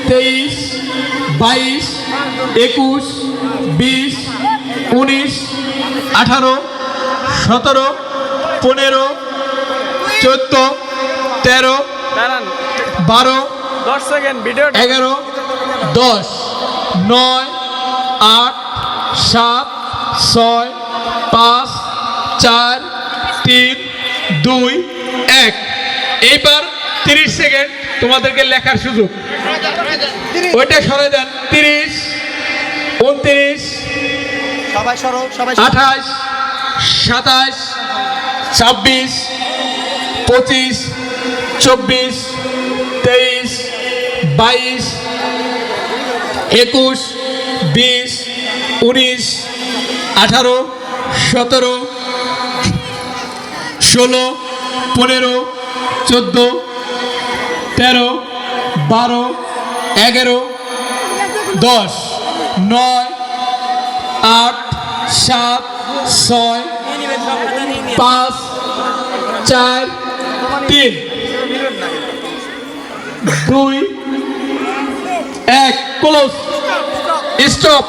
23, 22, 21, 20, 19, 18, 17, 15, 14, 13, 12, 10 second video 11, 10, 9, 8, 7, 6, 5, 4, 3, 2, 1। এইবার 30 second তোমাদেরকে লেখার সুযোগ। ওইটা সরে দেন। 30, 29, সবাই সরো, সবাই 28, 27, 26, 25, 24, 23, 22, 21, 20, 19, 18, 17, 16, 15, 14, 13, 12, 11, 10, 9, 8, 7, 6, 5, 4, 3, 2, 1। ক্লোজ। স্টপ।